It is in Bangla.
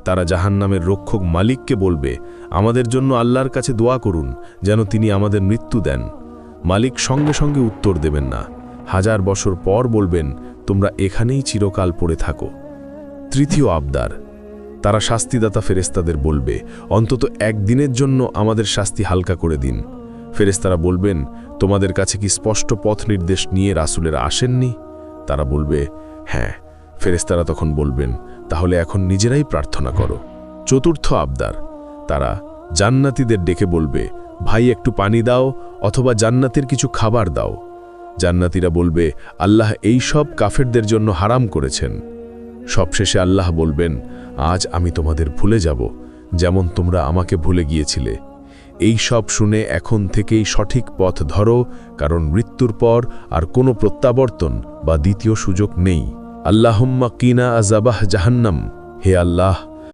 তারা জাহান্নামের রক্ষক মালিককে বলবে, আমাদের জন্য আল্লাহর কাছে দোয়া করুন যেন তিনি আমাদের মৃত্যু দেন। মালিক সঙ্গে সঙ্গে উত্তর দেবেন না, 1000 বছর পর বলবেন, তোমরা এখানেই চিরকাল পড়ে থাকো। তৃতীয় আবদার, তারা শাস্তিদাতা ফেরেশতাদের বলবে, অন্তত একদিনের জন্য আমাদের শাস্তি হালকা করে দিন। ফেরেশতারা বলবেন, তোমাদের কাছে কি স্পষ্ট পথ নির্দেশ নিয়ে রাসূলেরা আসেননি? তারা বলবে, হ্যাঁ। ফেরেশতারা তখন বলবেন, তাহলে এখন নিজেরাই প্রার্থনা করো। চতুর্থ আবদার, তারা জান্নাতীদের ডেকে বলবে, ভাই একটু পানি দাও অথবা জান্নাতের কিছু খাবার দাও। জান্নাতীরা বলবে, আল্লাহ এই সব কাফেরদের জন্য হারাম করেছেন। সবশেষে আল্লাহ বলবেন, আজ আমি তোমাদের ভুলে যাব, যেমন তোমরা আমাকে ভুলে গিয়েছিলে। এই সব শুনে এখন থেকেই সঠিক পথ ধরো, কারণ মৃত্যুর পর আর কোনো প্রত্যাবর্তন বা দ্বিতীয় সুযোগ নেই। আল্লাহুম্মা কিনা আযাবাহ জাহান্নাম, হে আল্লাহ